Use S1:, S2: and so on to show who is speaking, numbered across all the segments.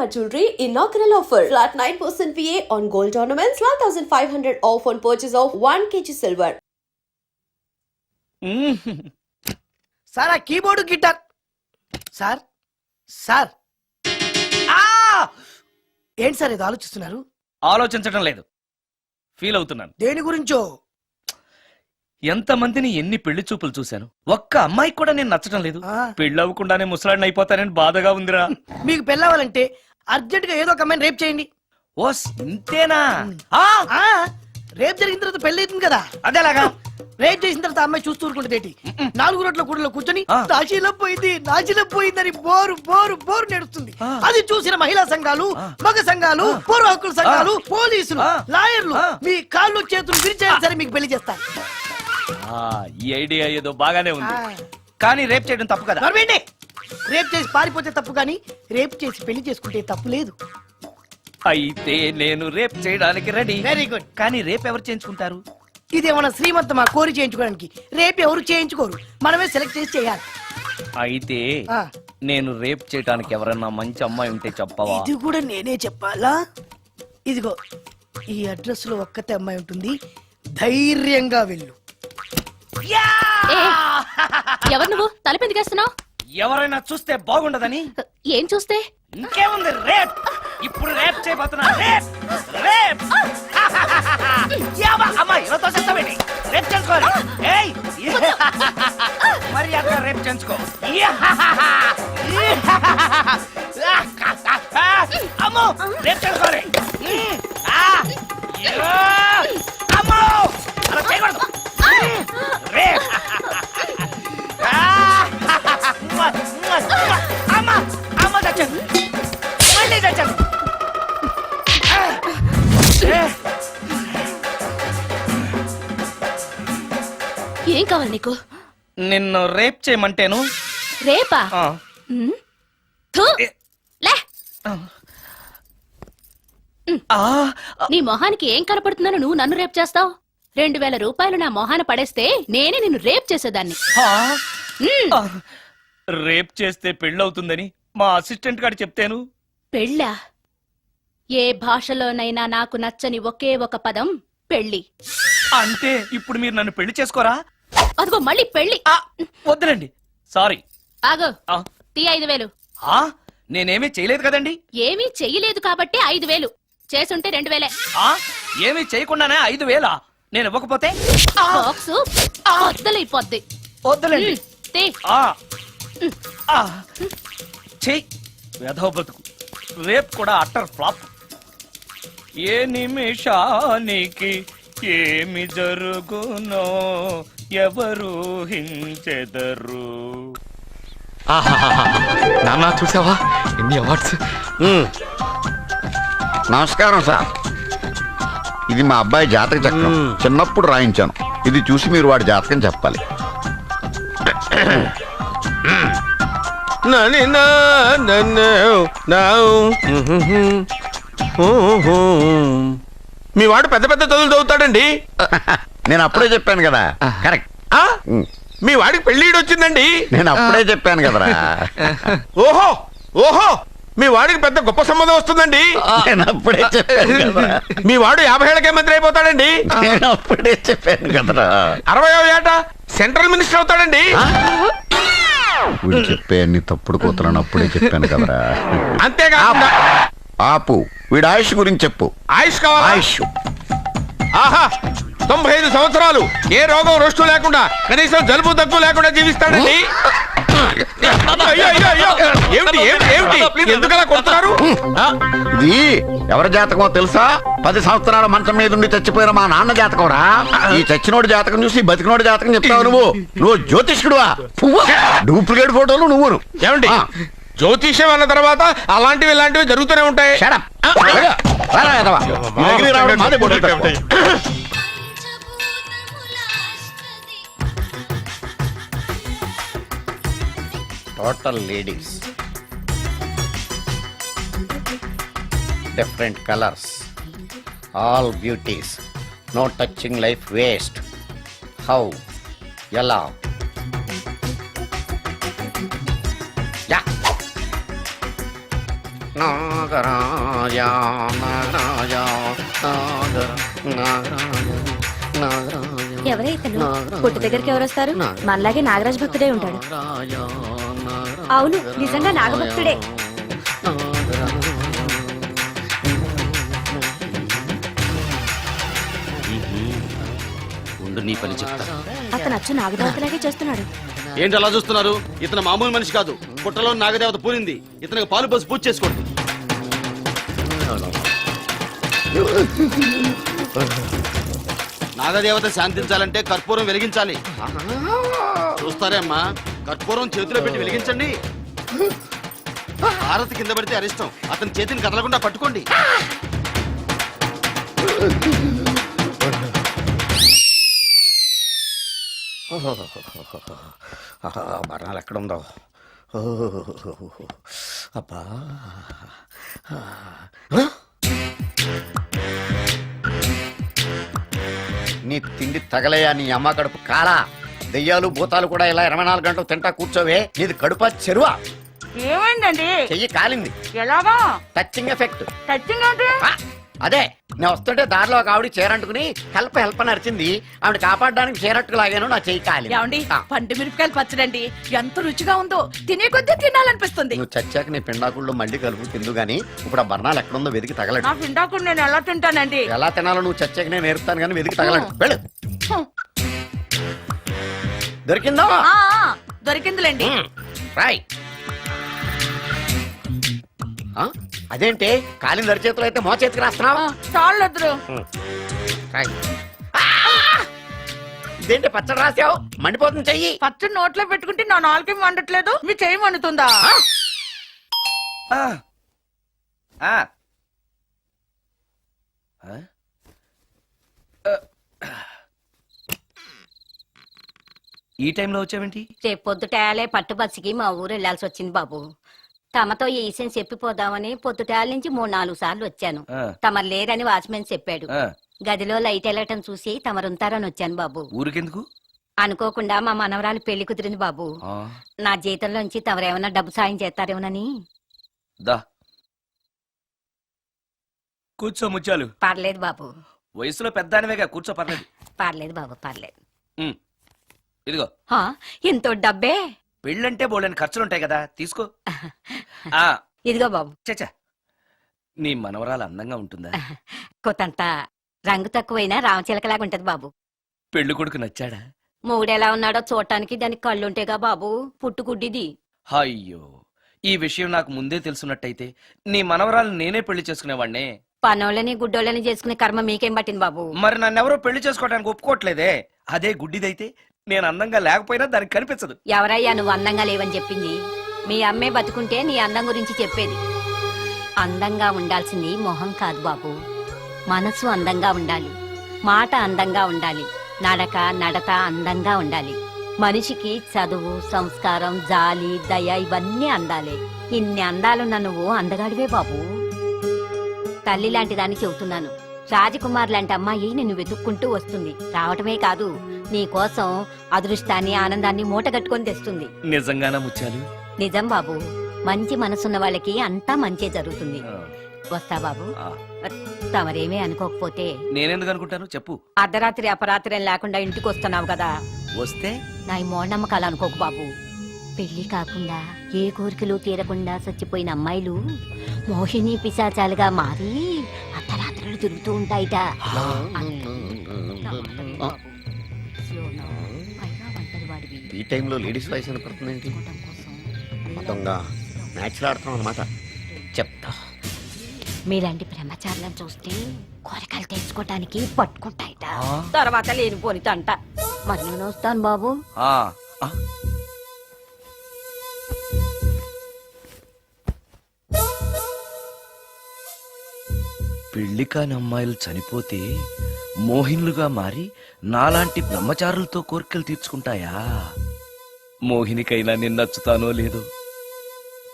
S1: Shalimar Jewelry inaugural offer. Flat 9% VA on gold ornaments, 12,500 off on purchase of 1 kg silver.
S2: Sir ఆ keyboard guitar sir sir ఏంటి sir ఇది ఆలోచిస్తున్నారు?
S3: ఆలోచించడం లేదు, feel అవుతున్నాను.
S2: దేని గురించో?
S3: ఎంతమందిని ఎన్ని పెళ్లి చూపులు చూశాను, ఒక్క అమ్మాయికి కూడా నేను నచ్చడం లేదు.
S2: ఆ.
S3: పెళ్లి అవ్వకుండానే ముసలాడిని అయిపోతానని బాధగా ఉందిరా.
S2: మీకు పెళ్ళావాలంటే అర్జెంట్ గా ఏదో ఒక అమ్మాయిని రేప్ చేయండి.
S3: ఓస్ ఇంతేనా?
S2: రేప్ జరిగిన తర్వాత పెళ్లి అవుతుంది కదా,
S3: అదేలాగా.
S2: రేప్ చేసిన తర్వాత అమ్మాయి చూస్తూ ఊరుకుంటుంది. 4 రోడ్ల కూడలో కూర్చొని నాశీలం పోయిందని బోరు బోరు బోరు నేడుస్తుంది. అది చూసిన మహిళా సంఘాలు, మగ సంఘాలు, పూర్వ హక్కుల సంఘాలు, పోలీసులు, లాయర్లు మీ కాళ్ళు చేతులు విరిచేయాలి సరే మీకు పెళ్లి చేస్తారు.
S3: ఈ ఐడియా ఏదో బాగానే ఉంది, కానీ రేప్ చేయడం తప్పు కదా.
S2: నడవండి. రేప్ చేసి పారిపోతే తప్పు, కానీ రేప్ చేసి పెళ్లి చేసుకుంటే తప్పు లేదు.
S3: అయితే నేను రేప్ చేయడానికి రెడీ.
S2: Very good.
S3: కానీ రేప్ ఎవరు చేయించుకుంటారు?
S2: ఇదేమన్నా శ్రీమంతమా కోరి చేయించుకోవడానికి? రేపు ఎవరు చేయించుకోరు, మనమే సెలెక్ట్ చేసి చేయాలి.
S3: అయితే
S2: ఆ.
S3: నేను రేప్ చేయడానికి ఎవరన్నా మంచి అమ్మాయి ఉంటే చెప్పవా?
S2: ఇది కూడా నేనే చెప్పాలా? ఇదిగో ఈ అడ్రస్ లో ఒక్కతే అమ్మాయి ఉంటుంది, ధైర్యంగా వెళ్ళు.
S4: ఎవరు నువ్వు తలపెందుకేస్తున్నావు?
S3: ఎవరైనా చూస్తే బాగుండదని.
S4: ఏం చూస్తే?
S3: ఇంకేముంది, రేప్. ఇప్పుడు రేప్ చేయబోతున్నా. రేప్ రేప్ అమ్మాయి చేస్తావేంటి? రేప్ చేసుకోవాలి. మరి అక్కడ రేప్ చేసుకో. అమ్మో రేప్ చేసుకోవాలి. అమ్మో అలా చేయకూడదు. రేప్ అమ్మ అమ్మ తెచ్చాను, మళ్ళీ తెచ్చాను.
S4: ఏం కావాలి నీకు?
S3: నిన్ను రేప్ చేయమంటేను.
S4: రేపా? థూ, లే. నీ మొహానికి ఏం కనపడుతుందని నువ్వు నన్ను రేప్ చేస్తావు? 2000 రూపాయలు నా మొహాన పడేస్తే నేనే నిన్ను రేప్ చేసేదాన్ని.
S3: రేప్ చేస్తే పెళ్ళవుతుందని మా అసిస్టెంట్ గారు చెప్తేను.
S4: పెళ్ళా? ఏ భాషలోనైనా నాకు నచ్చని ఒకే ఒక పదం పెళ్లి.
S3: అంటే ఇప్పుడు మీరు నన్ను పెళ్లి చేసుకోరా?
S4: అదిగో మళ్ళీ పెళ్లి.
S3: వద్దులండి, సారీ.
S4: ఆగో, తీ 5000.
S3: నేనేమీ చేయలేదు కదండి.
S4: ఏమీ చెయ్యలేదు కాబట్టి 5000. చేసుంటే 2000.
S3: ఏమీ చేయకుండానే 5000? నేను ఇవ్వకపోతే
S4: బాక్సు వద్దలైపోద్ది.
S3: వద్దులండి.
S4: తీ.
S3: చెయ్, వెధవ బతుకు. రేప్ కూడా అట్టర్ ఫ్లాప్. ఏ నిమిషానికి ఏమి జరుగునో ఎవరు హించెదరు.
S5: నాన్న చూసావా ఎన్ని అవార్డ్స్?
S6: నమస్కారం సార్, ఇది మా అబ్బాయి జాతక చక్రం. చిన్నప్పుడు రాయించాను. ఇది చూసి మీరు వాడి జాతకం చెప్పాలి.
S5: మీ వాడు పెద్ద పెద్ద చదువులు చదువుతాడండి.
S6: నేను అప్పుడే చెప్పాను కదా. కరెక్ట్.
S5: మీ వాడికి పెళ్లిడు వచ్చిందండి.
S6: నేను అప్పుడే చెప్పాను కదరా.
S5: ఓహో ఓహో, మీ వాడికి పెద్ద గొప్ప సంబంధం వస్తుందండి.
S6: నేను అప్పుడే చెప్పాను కదరా.
S5: మీ వాడు 50 ఏళ్ళకే మంత్రి అయిపోతాడండి.
S6: నేను అప్పుడే చెప్పాను కదరా.
S5: 60వ ఏట సెంట్రల్ మినిస్టర్ అవుతాడండి.
S6: వీడు చెప్పే అన్ని తప్పుడు కూతురని అప్పుడే చెప్పాను కదరా.
S5: అంతేకాదు.
S6: ఆపు, వీడి ఆయుష్ గురించి చెప్పు.
S5: ఆయుష్ కావాలా?
S6: ఆయుష్
S5: ఆహా, 95 సంవత్సరాలు ఏ రోగం రోస్టు లేకుండా, కనీసం జలుబు దగ్గు లేకుండా జీవిస్తాడండి. అయ్యో అయ్యో అయ్యో, ఏమిటి ఏమిటి ఏమిటి, ఎందుకలా కొడుతున్నారు?
S6: ఇది ఎవరి జాతకమో తెలుసా? 10 సంవత్సరాల మంచం మీద ఉండి చచ్చిపోయిన మా నాన్న జాతకం రా. ఈ చచ్చినోడి జాతకం చూసి బతికినోడి జాతకం చెప్తావు నువ్వు జ్యోతిష్కుడువా? డూప్లికేట్ ఫోటోలు నువ్వును.
S5: ఏమండి, జ్యోతిష్యం అన్న తర్వాత అలాంటివి ఇలాంటివి జరుగుతూనే ఉంటాయి.
S6: Total ladies, different colours, all beauties, no touching life waste. How, ఎలా? నాగరాజ నాగరాజ
S7: ఎవరే ఇతను పుట్టు దగ్గరికి ఎవరు వస్తారు మనలాగే నాగరాజ్ భక్తుడే ఉంటాడు అవును నిజంగా నాగభక్తుడే
S8: ఉండు నీ పని చెప్తా.
S7: అతను అచ్చు నాగదేవతలాగే చేస్తున్నాడు
S8: ఏంటి అలా చూస్తున్నారు? ఇతను మామూలు మనిషి కాదు. పుట్టలో నాగదేవత పూరింది. ఇతనికి పాలు పోసి పూజ చేసుకోండి. నాగదేవత శాంతించాలంటే కర్పూరం వెలిగించాలి. చూస్తారే అమ్మా, కర్పూరం చేతిలో పెట్టి వెలిగించండి. హారతి కింద పడితే అరిష్టం. అతని చేతిని కదలకుండా పట్టుకోండి.
S6: మరణాలు ఎక్కడుందో అబ్బా నీ తిండి తగలయా నీ అమ్మ కడుపు కాలా దెయ్యాలు భూతాలు కూడా ఇలా 24 గంటలు తింటా కూర్చోవే నీది కడుపా చెరువా
S2: ఏమైందండి
S6: చెయ్యి కాలింది
S2: ఎలాగా
S6: టచింగ్ ఎఫెక్ట్
S2: టచింగ్ అంటే
S6: అదే నేను వస్తుంటే దారిలో ఒక ఆవిడ చీరంటుకుని హెల్ప్ అని అరిచింది ఆవిడ కాపాడడానికి చీరట్టుకు లాగాను నా చెయ్యి కాలి
S2: పండు మిరపకాయలు పచ్చడండి ఎంత రుచిగా ఉందో తినే కొద్దీ తినాలనిపిస్తుంది
S6: నువ్వు చచ్చాక నీ పిండాకుళ్ళు మళ్ళీ కలుపు తిందు గానీ ఇప్పుడు ఆ బర్ణాలు ఎక్కడుందో వెతికి తగలడు
S2: నా పిండాకుడు నేను ఎలా తింటానండి
S6: ఎలా తినాలో నువ్వు చచ్చాక నేను నేర్పుతాను కానీ వెతికి తగలడు వెళ్ళు దొరికిందో
S2: దొరికిందిలేండి
S6: రాయ్ అదేంటి కాలింది అరిచేతులు అయితే మో చేతికి రాస్తున్నావా
S2: చాలొద్దురు
S6: రాయ్ ఇదేంటి పచ్చడి రాసావు మండిపోతుంది చెయ్యి
S2: పచ్చడి నోట్లో పెట్టుకుంటే నా నాలుగు వండట్లేదు మీ చెయ్యి వండుతుందా
S3: ఆ. ఆ. ఆ? ఈ టైంలో వచ్చావేంటి?
S7: రేపు పొద్దుటాలే పట్టుబస్సుకి మా ఊరు వెళ్లాల్సి వచ్చింది బాబు తమతో ఈ విషయం చెప్పిపోదామని పొద్దుటాల నుంచి 3-4 సార్లు వచ్చాను
S3: ఆ.
S7: తమరు లేరని వాచ్మెన్ చెప్పాడు
S3: ఆ.
S7: గదిలో లైట్ వెళ్ళటం చూసి తమరుంటారని వచ్చాను బాబు
S3: ఊరికెందుకు?
S7: అనుకోకుండా మా మనవరాలు పెళ్లి కుదిరింది బాబు
S3: ఆ.
S7: నా జీతంలోంచి తమరేమన్నా డబ్బు సాయం చేస్తారేమోనని
S3: దా కూర్చో ముచ్చాలు.
S7: పర్లేదు బాబు
S3: వయసులో పెద్దానివేగా, కూర్చో, పర్లేదు.
S7: పర్లేదు బాబు పర్లేదు
S3: ఉమ్. ఇదిగో
S7: హా, ఇంతో డబ్బే
S3: పెళ్ళంటే బోళ్ళని ఖర్చులుంటాయి కదా, తీసుకో. ఆ
S7: ఇదిగో బాబు
S3: చచ్చా, నీ మనవరాలు అందంగా ఉంటుందా?
S7: కొత్తంత రంగు తక్కువైనా రామచిలకలాగా ఉంటది బాబు
S3: పెళ్లి కొడుకు నచ్చాడా?
S7: మూడెలా ఉన్నాడో చూడటానికి దానికి కళ్ళుంటేగా బాబు పుట్టుకుడ్డిది
S3: అయ్యో, ఈ విషయం నాకు ముందే తెలుసున్నట్టయితే నీ మనవరాలు నేనే పెళ్లి చేసుకునేవాడినే.
S7: పనోళ్ళని గుడ్డోళ్ళని చేసుకునే కర్మ మీకేం పట్టింది బాబు
S3: మరి నన్నెవరో పెళ్లి చేసుకోవడానికి ఒప్పుకోవట్లేదే. అదే గుడ్డిదైతే నేను అందంగా లేకపోయినా దానికి కనిపించదు.
S7: ఎవరయ్యా నువ్వు అందంగా లేవని చెప్పింది? మీ అమ్మే బతుకుంటే నీ అందం గురించి చెప్పేది. అందంగా ఉండాల్సింది మొహం కాదు బాబు, మనసు అందంగా ఉండాలి, మాట అందంగా ఉండాలి, నడక నడత అందంగా ఉండాలి. మనిషికి చదువు, సంస్కారం, జాలి, దయ ఇవన్నీ అందాలే. ఇన్ని అందాలున్న నువ్వు అందగాడివే బాబు. తల్లి లాంటి దాన్ని చెబుతున్నాను. రాజకుమార్ లాంటి అమ్మాయి నిన్ను వెతుక్కుంటూ వస్తుంది. రావటమే కాదు, నీ కోసం అదృష్టాన్ని, ఆనందాన్ని మూటగట్టుకొని తెస్తుంది.
S3: నిజంగానా ముత్యాలు?
S7: నిజం బాబు, మంచి మనసున్న వాళ్ళకి అంతా మంచే జరుగుతుంది.
S3: ఆ.
S7: వస్తా బాబు.
S3: ఆ.
S7: తమరేమీ అనుకోకపోతే.
S3: నేనెందుకు అనుకుంటాను చెప్పు.
S7: అర్ధరాత్రి అపరాత్రి లేకుండా ఇంటికి వస్తున్నావు కదా,
S3: వస్తే
S7: నా ఈ మూఢనమ్మకాలు అనుకోకు బాబు. పెళ్లి కాకుండా ఏ కోరికలు తీరకుండా చచ్చిపోయిన అమ్మాయిలు మోహిని పిశాచాలుగా మారి అర్ధరాత్రులు తిరుగుతూ ఉంటాయిట.
S6: ఈ టైంలో లేడీస్ వాయిస్ వినపడుతుందేంటి? మొత్తంగా మ్యాచ్లు ఆడుతున్నాం అనమాట. చెప్తా.
S7: మీలాంటి బ్రహ్మచారులను చూస్తే కోరికలు తెచ్చుకోవటానికి పట్టుకుంటాయిట.
S3: ఆ.
S7: తర్వాత లేనిపోని తంట. మరి నేను వస్తాను బాబు.
S3: ఆ. ఆ. పెళ్లి కాని అమ్మాయిలు చనిపోతే మోహినులుగా మారి నాలాంటి బ్రహ్మచారులతో కోరికలు తీర్చుకుంటాయా? మోహినికైనా నేను నచ్చుతానో లేదో.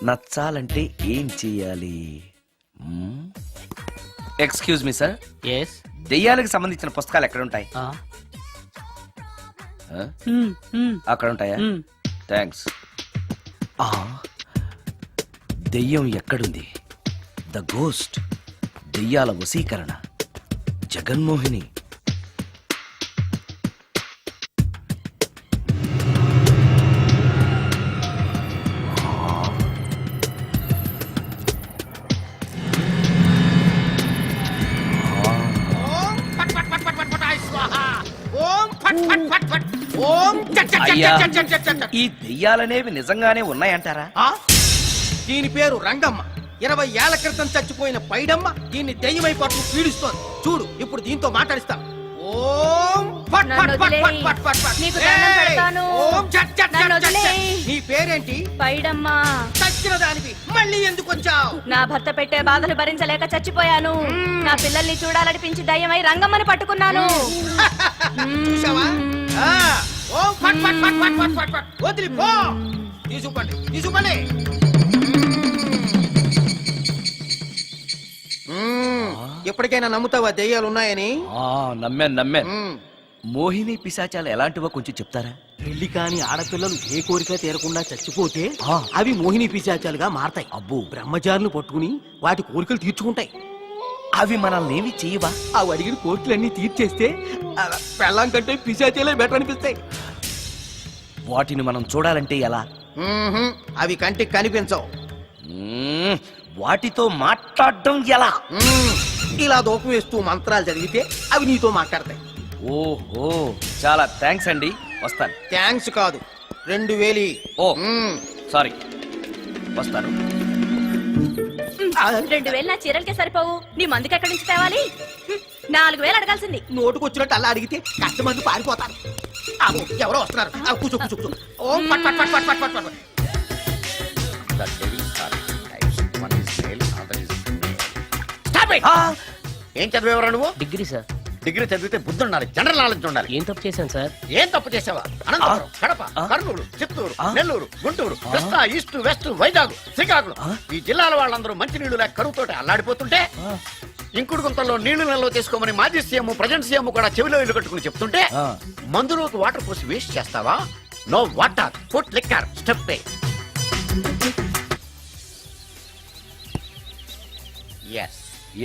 S3: నచ్చాలంటే ఏం చెయ్యాలి? ఎక్స్క్యూజ్ మీ సార్, దెయ్యాలకు సంబంధించిన పుస్తకాలు ఎక్కడ ఉంటాయి? అక్కడ ఉంటాయా? థ్యాంక్స్. దెయ్యం ఎక్కడుంది? ద గోస్ట్, దెయ్యాల వశీకరణ, జగన్మోహిని. అయ్యా, ఈ దెయ్యాలనేవి నిజంగానే ఉన్నాయంటారా?
S2: దీని పేరు రంగమ్మ. 20 ఏళ్ల క్రితం చచ్చిపోయిన పైడమ్మ దీన్ని దెయ్యమై పట్టు పీడిస్తోంది. చూడు ఇప్పుడు దీంతో మాట్లాడిస్తా. ఓం ఫట్ ఫట్ ఫట్ ఫట్ ఫట్ ఫట్ ఫట్.
S4: నీకు దండం పెడతాను.
S2: ఓం చట్ చట్
S4: నన్ను
S2: చట్ చట్.
S4: వదిలేయ్.
S2: నీ పేరేంటి?
S4: పైడమ్మా,
S2: చచ్చిన దానివి మళ్ళీ ఎందుకు వచ్చావు?
S4: నా భర్త పెట్టే బాధలు భరించలేక చచ్చిపోయాను. నా పిల్లల్ని చూడాలనిపించి దయ్యమై రంగమ్మని పట్టుకున్నాను.
S2: చూసావా? ఆ, ఓం ఫట్ ఫట్ ఫట్ ఫట్ ఫట్ ఫట్ ఫట్. వదిలి పో. తీసుకోండి తీసుకోండి. ఎప్పటికైనా నమ్ముతావా దెయ్యాలు ఉన్నాయని?
S3: నమ్మాను. మోహిని పిశాచాలు ఎలాంటివో కొంచెం చెప్తారా?
S2: పెళ్లి కాని ఆడపిల్లలు ఏ కోరిక తీరకుండా చచ్చిపోతే అవి మోహిని పిశాచాలుగా మారతాయి.
S3: అబ్బో,
S2: బ్రహ్మచారులు పట్టుకుని వాటి కోరికలు తీర్చుకుంటాయి.
S3: అవి మనల్ని ఏమి చెయ్యవా?
S2: అవి అడిగిన కోరికలన్నీ తీర్చేస్తే పెళ్ళాం కంటే పిశాచాలే బెటర్ అనిపిస్తాయి.
S3: వాటిని మనం చూడాలంటే ఎలా?
S2: అవి కంటికి కనిపించవు.
S3: వాటితో మాట్లాడడం ఎలా?
S2: ఇలా దూపం వేస్తూ మంత్రాలు చదివితే అవి నీతో మాట్లాడతాయి.
S3: ఓహో, చాలా థ్యాంక్స్ అండి, వస్తాను.
S2: థ్యాంక్స్ కాదు, 2000.
S3: ఓ సారీ, వస్తాను.
S4: 2000 నా చీరలకే సరిపోవు. నీ మందుకి ఎక్కడి నుంచి తేవాలి? 4000 అడగాల్సింది.
S2: నోటుకొచ్చినట్టు అలా అడిగితే కష్టమంది పారిపోతారు. ఆగు, ఎవరో వస్తున్నారు. కూర్చో కూర్చో కూర్చో. ఓం పట్ పట్ పట్ పట్ పట్ పట్ పట్.
S6: The devil's are two types. One is male, other is female.
S2: Stop it!
S6: ఏం చదివేవరా నువ్వు?
S9: Degree sir.
S6: డిగ్రీ చదివితే బుద్ధి ఉండాలి, జనరల్ నాలెడ్జ్ ఉండాలి.
S9: ఏం తప్పు చేశాను సార్?
S6: ఏం తప్పు చేసావా? అనంతపురం, కడప, కర్నూలు, చిత్తూరు, నెల్లూరు, గుంటూరు, కృష్ణా, ఈస్ట్, వెస్ట్, వైజాగ్, శ్రీకాకుళం ఈ జిల్లాల వాళ్ళందరూ మంచినీళ్లు లేక కరువుతోటి అల్లాడిపోతుంటే ఇంకుడు గుంతల్లో నీళ్లు నిల్వ తీసుకోమని మాజీ సీఎం, ప్రజెంట్ సీఎం కూడా చెవిలో ఇల్లు కట్టుకుని చెప్తుంటే మందులోకి వాటర్ పోసి వేస్ట్ చేస్తావా? No water, food liquor, step.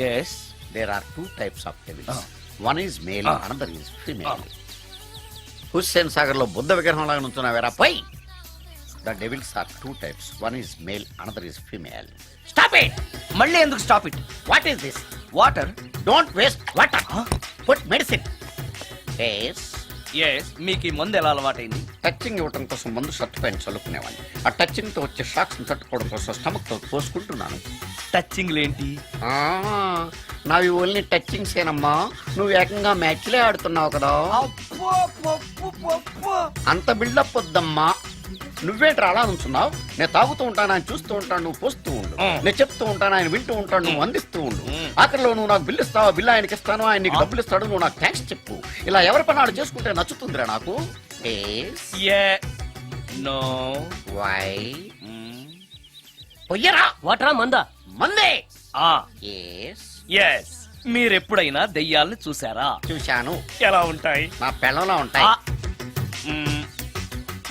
S3: Yes.
S6: There are two types of devils. One is male, another is female. Hussain Sagar లో బుద్ధ విగ్రహం లాగా నుంచున్నావేరా పై. The devils are two types. One is male, another is female. Stop it!
S3: మళ్ళీ ఎందుకు stop it?
S6: What is this?
S3: Water.
S6: Don't waste water. Put medicine. Yes.
S3: మీకు ఈ మందు ఎలా అలవాటైంది?
S6: టచింగ్ ఇవ్వడం కోసం ముందు షర్ట్ పైన చల్లుకునేవాడిని. ఆ టచింగ్ తో వచ్చే షాక్స్ తట్టుకోవడం కోసం స్టమక్ తో పోసుకుంటున్నాను.
S3: టచింగ్ లేంటి?
S6: నావి ఓన్లీ టచింగ్స్ ఏనమ్మా. నువ్వు ఏకంగా మ్యాచ్లే ఆడుతున్నావు కదా. అంత బిల్డప్ వద్దమ్మా. నువ్వేంట్రా అలా ఉంచున్నావు? నేను తాగుతూ ఉంటాను, ఆయన చూస్తూ ఉంటాను, నువ్వు పోస్తూ ఉండు. నేను చెప్తూ ఉంటాను, ఆయన వింటూ ఉంటాడు, నువ్వు అందిస్తూ ఉండు. ఆఖరిలో నువ్వు నాకు బిల్లు ఇస్తావా, బిల్లు ఆయనకి ఇస్తాను, ఆయన నీకు డబ్బులు ఇస్తాడు, నువ్వు నాకు థ్యాంక్స్ చెప్పు. ఇలా ఎవరి పని ఆడు చేసుకుంటే నచ్చుతుందిరా నాకు.
S3: నో.
S6: వై? పొయ్యరా.
S9: వాటరా మందా?
S6: మందే.
S3: ఎస్. మీరెప్పుడైనా దెయ్యాల్ని చూసారా?
S6: చూశాను.
S3: ఎలా ఉంటాయి?
S6: నా పెళ్ళంలా ఉంటాయి.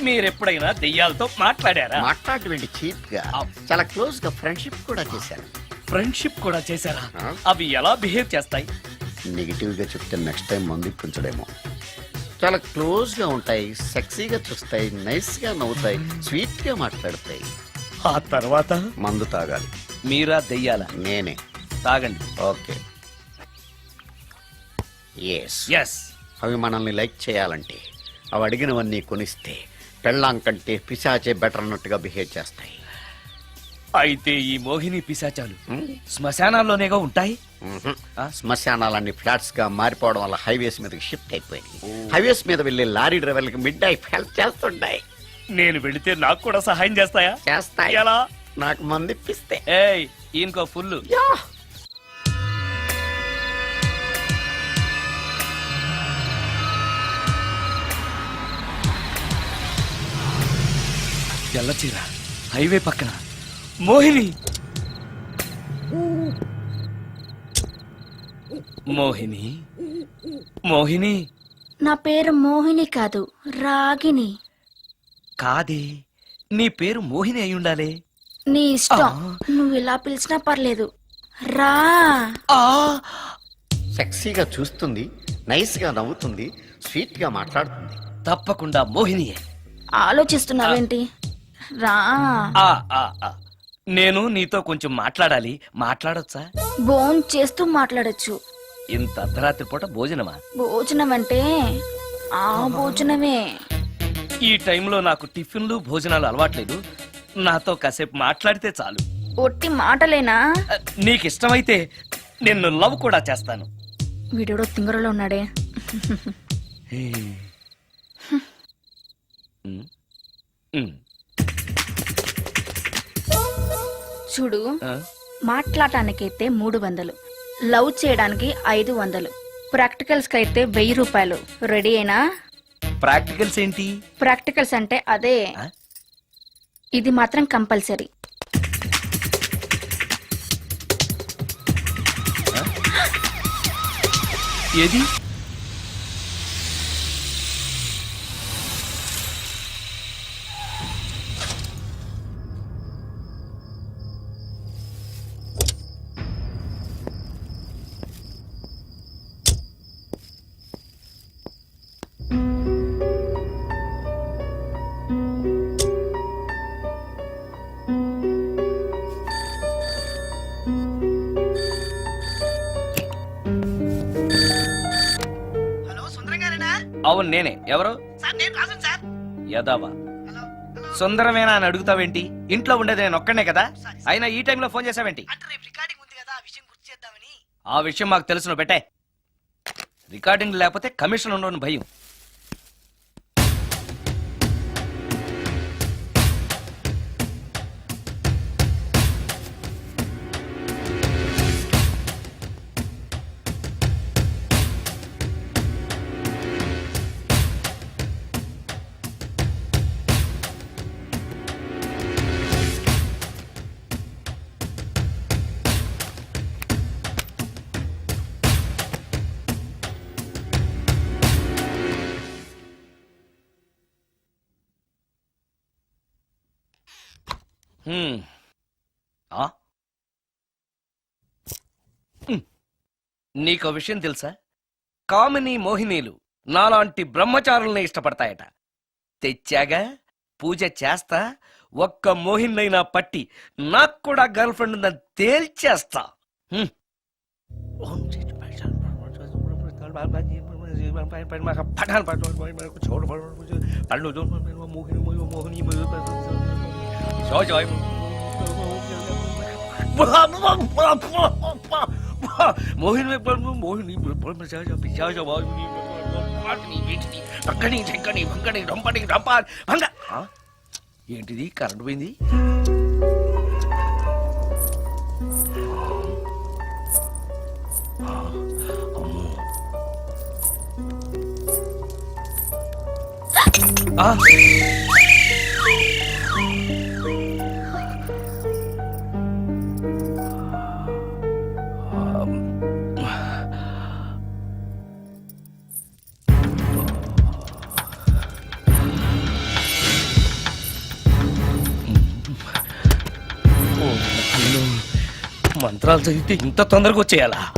S3: మీరెప్పుడైనా దెయ్యాలతో మాట్లాడారా?
S6: మాట్లాడేంటి చీప్ గా, చాలా క్లోజ్ గా ఫ్రెండ్షిప్ కూడా చేశాను.
S3: ఫ్రెండ్షిప్ కూడా చేశారా? అవి ఎలా బిహేవ్ చేస్తాయి?
S6: నెగిటివ్ గా చెప్తే నెక్స్ట్ టైం మందు ఇప్పించడేమో. చాలా క్లోజ్ గా ఉంటాయి, సెక్సీగా చూస్తాయి, నైస్ గా నవ్వుతాయి, స్వీట్ గా మాట్లాడతాయి.
S3: ఆ తర్వాత
S6: మందు తాగాలి.
S3: మీరా దెయ్యాల?
S6: నేనే.
S3: తాగండి.
S6: ఓకే.
S3: ఎస్.
S6: అవి మనల్ని లైక్ చేయాలంటే అవి అడిగినవన్నీ కొనిస్తే పెళ్ళాం కంటే పిశాచే బెటర్ అన్నట్టుగా బిహేవ్ చేస్తాయి.
S3: అయితే ఈ మోహిని పిశాచాలు శ్మశానాల్లోనేగా ఉంటాయి?
S6: శ్మశానాలన్నీ ఫ్లాట్స్ గా మారిపోవడం వల్ల హైవేస్ మీదకి షిఫ్ట్ అయిపోయింది. హైవేస్ మీద వెళ్లే లారీ డ్రైవర్లకి మిడ్ నైట్ హెల్ప్ చేస్తుంటాయి.
S3: నేను వెళితే నాకు కూడా సహాయం చేస్తాయా?
S6: చేస్తాయి.
S3: ఎలా?
S6: నాకు మంది ఇప్పిస్తే.
S3: ఏయ్, ఈయనకో ఫుల్. తెల్లచీర, హైవే పక్కన మోహిని. మోహిని, మోహిని.
S4: నా పేరు మోహిని కాదు, రాగిని.
S3: కాదే, నీ పేరు మోహిని అయి ఉండాలే.
S4: నీ ఇష్టం, నువ్వు ఇలా పిలిచినా పర్లేదు.
S9: రా.
S6: సెక్సీగా చూస్తుంది, నైస్ గా నవ్వుతుంది, స్వీట్ గా మాట్లాడుతుంది.
S3: తప్పకుండా మోహినియే.
S9: ఆలోచిస్తున్నావేంటి? రా.
S3: ఆ, ఆ, ఆ. నేను నీతో కొంచెం మాట్లాడాలి. మాట్లాడొచ్చా?
S9: భోన్ చేస్తూ మాట్లాడొచ్చు.
S3: ఇంత అర్ధరాత్రి పూట భోజనమా?
S9: భోజనం అంటే ఆ భోజనమే.
S3: ఈ టైంలో నాకు టిఫిన్లు భోజనాలు అలవాట్లేదు. నాతో కాసేపు మాట్లాడితే చాలు.
S9: ఒట్టి మాటలేనా?
S3: నీకు ఇష్టమైతే నిన్ను లవ్ కూడా చేస్తాను.
S9: వీడెవడో తింగరలో ఉన్నాడే.
S3: ఉమ్, ఉమ్,
S9: చూడు,
S3: ఆ,
S9: మాట్లాడటానికైతే 300, లవ్ చేయడానికి 500, ప్రాక్టికల్స్ కైతే 1000 రూపాయలు. రెడీ అయినా?
S3: ప్రాక్టికల్స్ ఏంటి?
S9: ప్రాక్టికల్స్ అంటే అదే.
S3: ఆ?
S9: ఇది మాత్రం కంపల్సరీ.
S3: ఏది?
S2: హలో, సుందరం గారేనా?
S3: అవును నేనే. ఎవరు?
S2: సార్ నేను రాజన్ సార్.
S3: యదావా.
S2: Hello hello.
S3: సుందరమేనా అని అడుగుతావేంటి? ఇంట్లో ఉండేది నేను ఒక్కనే కదా. అయినా ఈ టైంలో ఫోన్ చేసావేంటి?
S2: అంటే రేపు రికార్డింగ్ ఉంది కదా, ఆ విషయం గుర్తు చేద్దామని.
S3: ఆ విషయం మాకు తెలుసును పెట్టే. రికార్డింగ్ లేకపోతే కమిషన్ ఉండని భయం. హ్మ్. ఆ? హ్మ్. నీకో విషయం తెలుసా? కామిని మోహినీలు నాలాంటి బ్రహ్మచారుల్ని ఇష్టపడతాయట. తెచ్చాగా, పూజ చేస్తా, ఒక్క మోహినైనా పట్టి నాకు కూడా గర్ల్ ఫ్రెండ్ ఉందని తేల్చేస్తా. హ్మ్. మోహిని మోహిని ఏంటిది? కరెంట్ పోయింది. ఆ! మంత్రాలు చదివితే ఇంత తొందరగా వచ్చేయాలా?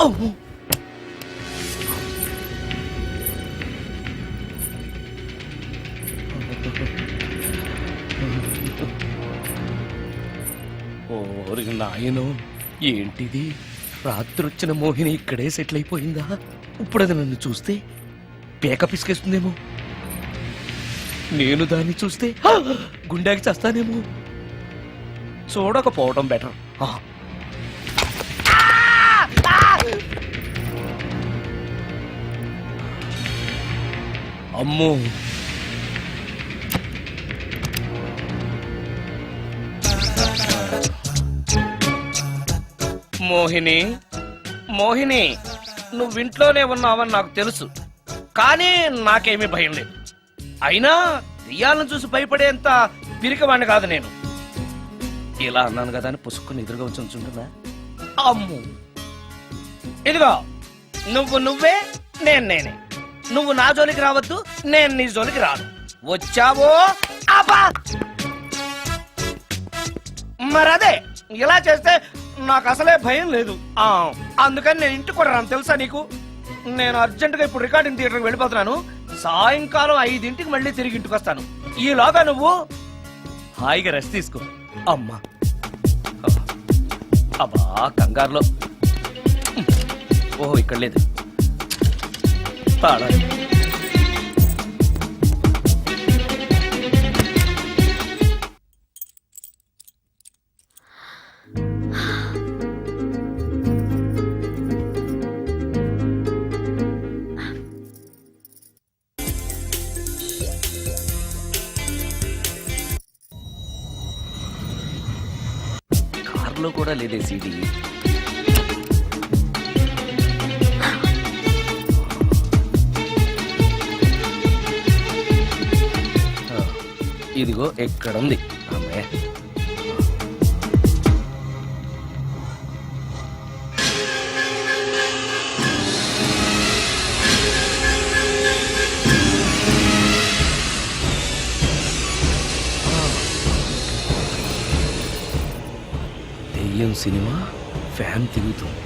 S3: అమ్మో. ఓరి నాయనో, ఏంటిది? రాత్రొచ్చిన మోహిని ఇక్కడే సెటిల్ అయిపోయిందా? ఇప్పుడు అది నన్ను చూస్తే పేక పిసికేస్తుందేమో. నేను దాన్ని చూస్తే గుండెకి చేస్తానేమో. చూడకపోవడం బెటర్. అమ్మో, మోహిని, మోహిని, నువ్వింట్లోనే ఉన్నావని నాకు తెలుసు, కానీ నాకేమీ భయం లేదు. అయినా దెయ్యాలను చూసి భయపడేంత పిరికవాణ్ణి కాదు నేను. ఇలా అన్నాను కదా అని పుసుక్కుని ఎదురుగా వచ్చి ఉంచుంటున్నా. అమ్ము, ఇదిగో నువ్వే, నేనే. నువ్వు నా జోలికి రావద్దు, నేను నీ జోలికి రాను. వచ్చావో అబ్బా! మరదే ఇలా చేస్తే నాకు అసలే భయం లేదు. అందుకని నేను ఇంటికి కూడా రాను, తెలుసా నీకు? నేను అర్జెంటుగా ఇప్పుడు రికార్డింగ్ థియేటర్కి వెళ్ళిపోతున్నాను. సాయంకాలం 5ంటికి మళ్ళీ తిరిగి ఇంటికి వస్తాను. ఈలోగా నువ్వు హాయిగా రెస్ట్ తీసుకో. అమ్మా, అబ్బా కంగారులో. ఓహో, ఇక్కడ లేదు. తాళాలి. కార్లో కూడా లేదే సీడీ. ఇదిగో ఎక్కడుంది. అమ్మే, దెయ్యం సినిమా ఫ్యాన్ తిరుగుతుంది.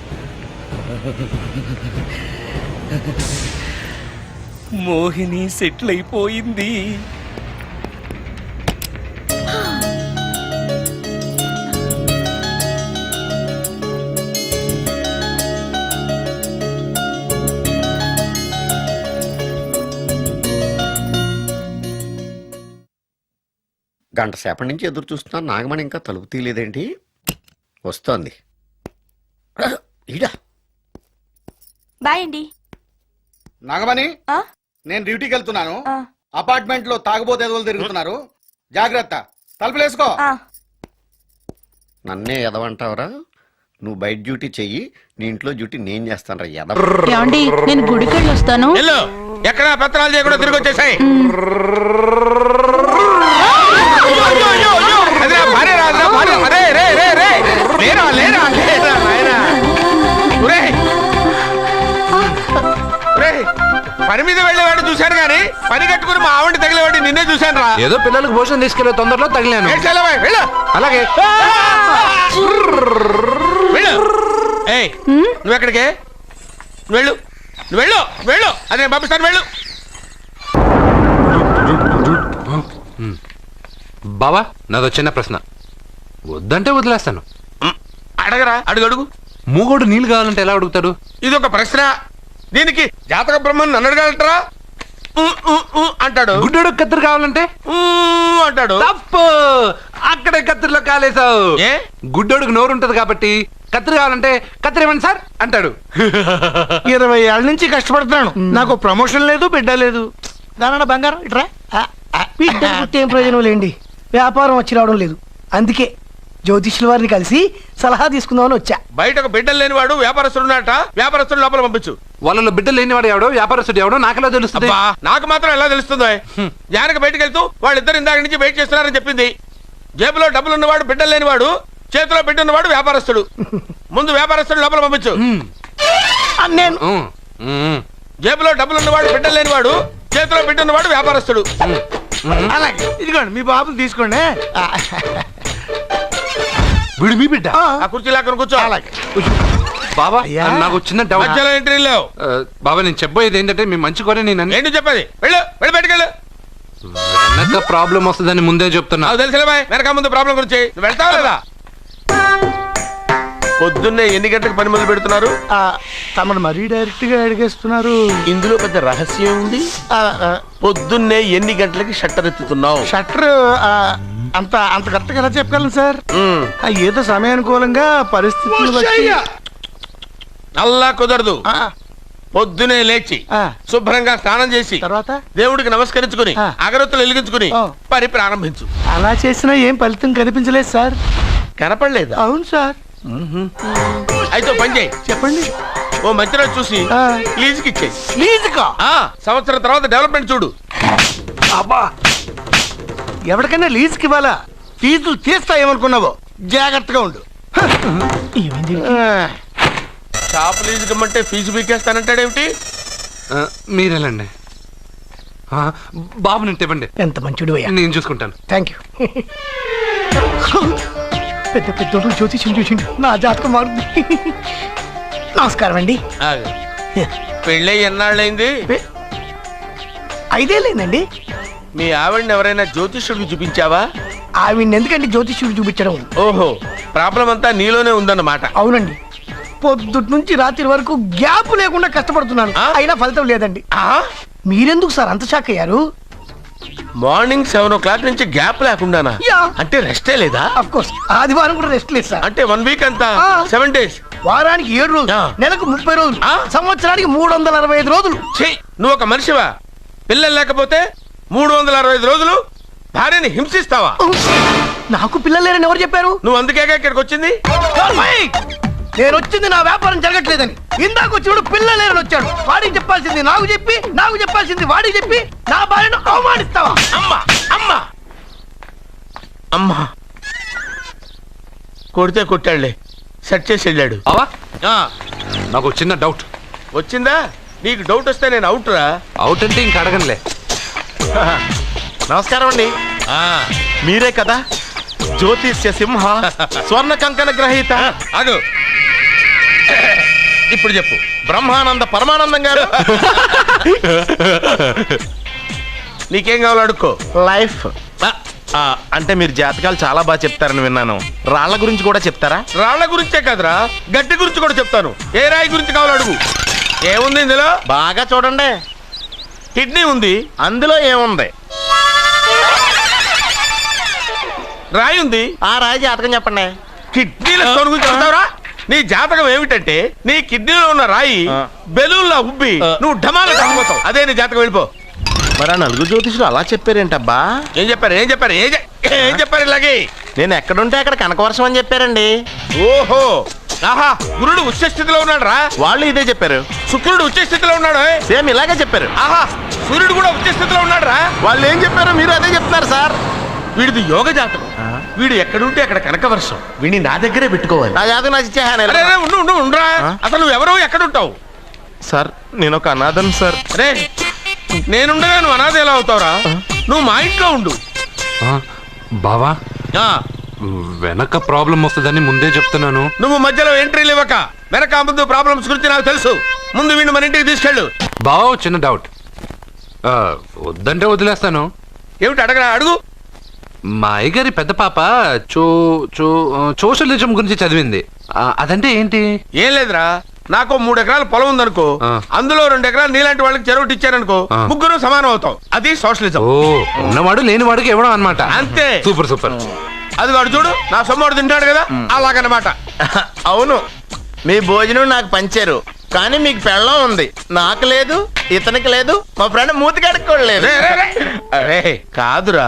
S3: మోహిని సెటిల్ అయిపోయింది.
S6: గంట సేపటి నుంచి ఎదురు చూస్తున్నా, నాగమణి ఇంకా తలుపు తీయలేదేంటి? వస్తోంది. ఈడా
S9: బాయ్ అండి.
S8: నాగమణి,
S9: ఆ?
S8: నేను డ్యూటీకి వెళ్తున్నాను.
S9: ఆ.
S8: అపార్ట్మెంట్ లో తాగుబోతు ఎదవలు తిరుగుతున్నారు, జాగ్రత్త. తలుపులేసుకో.
S6: నన్నే ఎదవంటావరా? నువ్వు బయట డ్యూటీ చెయ్యి, నీ ఇంట్లో డ్యూటీ నేను చేస్తాను రా ఎదవ.
S9: ఏమండి, నేను గుడికెళ్ళి వస్తాను.
S5: వెళ్ళు. ఎక్కడ పత్రాలు చేయకుండా తిరిగి వచ్చేసాయి. పని మీద వెళ్ళేవాడు చూశాను కానీ పని కట్టుకుని మా ఆవిడ తగిలేవాడి నిన్నే చూశాను రా.
S10: ఏదో పిల్లలకు భోజనం తీసుకెళ్లే తొందరలో తగిలాను. అలాగే.
S5: నువ్వెక్కడికే? వెళ్ళు, నువ్వు వెళ్ళు, వెళ్ళు. అదే పంపిస్తాను, వెళ్ళు.
S10: బావా, నాదో చిన్న ప్రశ్న. వద్దంటే వదిలేస్తాను.
S5: అడగరా, అడుగు అడుగు.
S10: మూగోడు నీళ్ళు కావాలంటే ఎలా అడుగుతాడు?
S5: ఇది ఒక ప్రశ్న. దీనికి జాతక బ్రహ్మను నన్ను అడగలటరా? అంటాడు.
S10: గుడ్డోడు కత్తిరి కావాలంటే
S5: అంటాడు.
S10: తప్పు, అక్కడే కత్తిరిలో కాలేసావు. గుడ్డోడుకు నోరు ఉంటది కాబట్టి కత్తిరి కావాలంటే కత్తిరి ఇవ్వండి సార్ అంటాడు.
S2: 20 ఏళ్ళ నుంచి కష్టపడుతున్నాను, నాకు ప్రమోషన్ లేదు, బిడ్డ లేదు. దానన్న బంగారం ఇట్రా. బిడ్డ పుట్టి ఏం ప్రయోజనం లేండి, వ్యాపారం వచ్చి రావడం లేదు. అందుకే జ్యోతిష్యుల వారిని కలిసి సలహా తీసుకుందామని వచ్చా.
S5: బయటకు బిడ్డలు లేనివాడు వ్యాపారస్తుడు ఉన్నట. వ్యాపారస్తుడు లోపల పంపించు.
S10: వాళ్ళలో బిడ్డలు లేనివాడు ఎవడో వ్యాపారస్తుడు ఎవడో నాకెలా తెలుస్తుంది?
S5: నాకు మాత్రం ఎలా తెలుస్తుందో? జానకి బయటకు వెళ్తూ వాళ్ళిద్దరు ఇందాక నుంచి వెయిట్ చేస్తున్నారని చెప్పింది. జేబులో డబ్బులు ఉన్నవాడు బిడ్డలు లేనివాడు, చేతిలో బిడ్డ ఉన్నవాడు వ్యాపారస్తుడు. ముందు వ్యాపారస్తుడు లోపల పంపించు.
S2: నేను
S5: జేబులో డబ్బులు ఉన్నవాడు బిడ్డలు లేనివాడు, చేతిలో బిడ్డ ఉన్నవాడు వ్యాపారస్తుడు.
S2: అలాగే, ఇదిగోండి మీ బాబుని తీసుకోండి.
S10: వీడు మీ బిడ్డ?
S5: ఆ కుర్చీ లాక్కను కూర్చో.
S2: అలాగే.
S10: బాబా నాకు చిన్న డౌట్.
S5: మధ్యలో ఎంట్రీ లేవు.
S10: బాబా నేను చెప్పబోయేది ఏంటంటే మీ మంచి కోరే నేను
S5: ఏంటి చెప్పేది? వెళ్ళు వెళ్ళి బయటకెళ్ళు.
S10: వెనక ప్రాబ్లం వస్తుందని ముందే చెప్తున్నా.
S5: నాకు తెలుసులే బాయ్, వెనక ముందు ప్రాబ్లం గురించి. నువ్వు వెళ్తావా లేదా? పొద్దున్నే ఎన్ని గంటలకు పని మొదలు పెడుతున్నారు?
S2: తమను మరీ డైరెక్ట్ గా అడిగేస్తున్నారు.
S5: ఇందులో పెద్ద రహస్యం ఉంది. పొద్దున్నే ఎన్ని గంటలకి షట్టర్ ఎత్తుతున్నావు?
S2: షట్టర్ అంత అంత కరెక్ట్గా ఎలా చెప్పగలను సార్? ఏదో సమయానుకూలంగా పరిస్థితులు బట్టి.
S5: అల్లా కుదరదు. పొద్దునే లేచి శుభ్రంగా స్నానం చేసి
S2: తర్వాత
S5: దేవుడికి నమస్కరించుకుని అగరత్తులు వెలిగించుకుని పని ప్రారంభించు.
S2: అలా చేసినా ఏం ఫలితం కనిపించలేదు సార్.
S5: కనపడలేదు?
S2: అవును సార్.
S5: అయితే పని చేయి.
S2: చెప్పండి.
S5: ఓ మంచి రోజు చూసి లీజుకి ఇచ్చేయి.
S2: లీజుకా?
S5: సంవత్సరం తర్వాత డెవలప్మెంట్ చూడు.
S2: అబ్బా, ఎవరికైనా లీజుకి ఇవ్వాలా? ఫీజులు తీస్తాయేమనుకున్నావో, జాగ్రత్తగా ఉండు.
S5: షాప్ లీజుకి ఇమ్మంటే ఫీజు పీకేస్తానంటాడేమిటి?
S10: మీరేలండి బాబు, నేను ఇవ్వండి.
S2: ఎంత మంచిడు,
S10: నేను చూసుకుంటాను.
S2: Thank you. పెద్ద పెద్దోడు జ్యోతిష్యం చూసిండు, నా జాతకం మారుంది. నమస్కారం అండి.
S5: పెళ్ళై ఎన్నాళ్ళైంది?
S2: 5 ఏళ్ళైందండి.
S5: మీ ఆవిడని ఎవరైనా జ్యోతిష్యుడికి చూపించావా?
S2: ఆవిడ ఎందుకండి జ్యోతిష్యుడు చూపించడం?
S5: ఓహో, ప్రాబ్లం అంతా నీలోనే ఉందన్నమాట.
S2: అవునండి, పొద్దుటి నుంచి రాత్రి వరకు గ్యాప్ లేకుండా కష్టపడుతున్నాను, అయినా ఫలితం లేదండి. మీరెందుకు సార్ అంత షాక్ అయ్యారు?
S5: మార్నింగ్ 7 o'clock నుంచి గ్యాప్ లేకుండానా? అంటే రెస్టే లేదా?
S2: అఫ్ కోర్స్, ఆదివారం కూడా రెస్ట్ లేదు సార్.
S5: అంటే 1 week అంతా 7 days.
S2: వారానికి 7 రోజులు, నెలకు 30 రోజులు, సంవత్సరానికి 365 రోజులు.
S5: నువ్వు ఒక మనిషివా? పిల్లలు లేకపోతే 365 రోజులు భార్యని హింసిస్తావా?
S2: నాకు పిల్లలు లేరని ఎవరు చెప్పారు?
S5: నువ్వు అందుకేగా ఇక్కడికి వచ్చింది.
S2: నేను వచ్చింది నా వ్యాపారం జరగట్లేదని. ఇందాక వచ్చినప్పుడు పిల్లలు లేరని వచ్చాడు. వాడికి చెప్పాల్సింది నాకు చెప్పి, నాకు చెప్పాల్సింది వాడికి చెప్పి నా భార్యను అవమానిస్తావా?
S5: అమ్మా అమ్మా అమ్మా, కొడితే కొట్టాడులే, సెట్ చేసి వెళ్ళాడు.
S10: నాకు చిన్న డౌట్
S5: వచ్చిందా? నీకు డౌట్ వస్తే నేను అవుట్ రా.
S10: అవుట్ అంటే ఇంక అడగనులే.
S8: నమస్కారం అండి. మీరే కదా జ్యోతిష్య సింహ స్వర్ణ కంకణ గ్రహీత?
S5: అదు ఇప్పుడు చెప్పు.
S8: బ్రహ్మానంద పరమానందం గారు.
S5: నీకేం కావాలో అడుక్కో.
S8: లైఫ్ అంటే మీరు జాతకాలు చాలా బాగా చెప్తారని విన్నాను. రాళ్ల గురించి కూడా చెప్తారా?
S5: రాళ్ల గురించే కదరా, గట్టి గురించి కూడా చెప్తాను. ఏ రాయి గురించి కావాలో అడుగు. ఏముంది ఇందులో?
S8: బాగా చూడండి.
S5: కిడ్నీ ఉంది.
S8: అందులో ఏముంది?
S5: రాయి ఉంది.
S8: ఆ రాయి జాతకం చెప్పండి.
S5: కిడ్నీల స్టోన్ గురించి చెప్తావురా? నీ జాతకం ఏమిటంటే నీ కిడ్నీలో ఉన్న రాయి బెలూన్లా ఉబ్బి నువ్వు ఢమాల చచ్చిపోతావు. అదే నీ జాతకం. వెళ్ళిపో.
S8: మరి ఆ 4 జ్యోతిషులు అలా చెప్పారేంటబ్బా?
S5: ఏం చెప్పారు? ఏం చెప్పారు? ఏం చెప్పారు? ఇలాగే
S8: నేను ఎక్కడుంటే అక్కడ కనకవర్షం అని చెప్పారండి.
S5: ఓహో, ఆహా, గురుడు ఉచ్చ స్థితిలో ఉన్నాడు రా.
S8: వాళ్ళు ఇదే చెప్పారు.
S5: శుక్రుడు ఉచ్చ స్థితిలో ఉన్నాడు.
S8: సేమ్ ఇలాగే చెప్పారు.
S5: ఆహా, సూర్యుడు కూడా ఉచ్చ స్థితిలో ఉన్నాడు రా.
S8: వాళ్ళు ఏం చెప్పారో మీరు అదే చెప్తున్నారు సార్.
S5: వీడిది యోగ జాతకం. వీడు ఎక్కడుంటే అక్కడ కనకవర్షం. వీడిని నా దగ్గరే పెట్టుకోవాలి.
S8: నా జాతకం నాకు ఇచ్చేహాను.
S5: ఉండరా. అసలు నువ్వు ఎవరో ఎక్కడుంటావు?
S8: సార్ నేను ఒక అనాథను సార్.
S5: రే, నేనుండగా నువ్వు అనాథ ఎలా అవుతావురా? నువ్వు మా ఇంట్లో ఉండు.
S10: బావా, వెనక ప్రాబ్లం వస్తుందని ముందే చెప్తున్నాను.
S5: నువ్వు మధ్యలో ఎంట్రీలు ఇవ్వక. వెనక ముందు ప్రాబ్లమ్స్ గురించి నాకు తెలుసు. ముందు వీడిని మన ఇంటికి తీసుకెళ్ళు.
S10: బావా, చిన్న డౌట్. వద్దంటే వదిలేస్తాను.
S5: ఏమిటి అడగరా? అడుగు.
S10: మా అయ్యగారి పెద్ద పాప సోషలిజం గురించి చదివింది. అదంటే ఏంటి?
S5: ఏం లేదురా, నాకు 3 ఎకరాల పొలం ఉందనుకో, అందులో 2 ఎకరాలు నీలాంటి వాళ్ళకి చెరువు ఇచ్చారనుకో, ముగ్గురు సమానం అవుతాం. అది సోషలిజం.
S10: ఓ, ఉన్నవాడు లేని వాడికి ఇవ్వడం అన్నమాట.
S5: అంతే.
S10: Super super.
S5: అది వాడు చూడు, నా సొమ్మడు తింటాడు కదా, అలాగనమాట.
S8: అవును, మీ భోజనం నాకు పంచారు, కానీ మీకు పెళ్ళం ఉంది, నాకు లేదు, ఇతనికి లేదు, మా ఫ్రెండ్ మూతి కడుక్కోలేదు.
S5: కాదురా,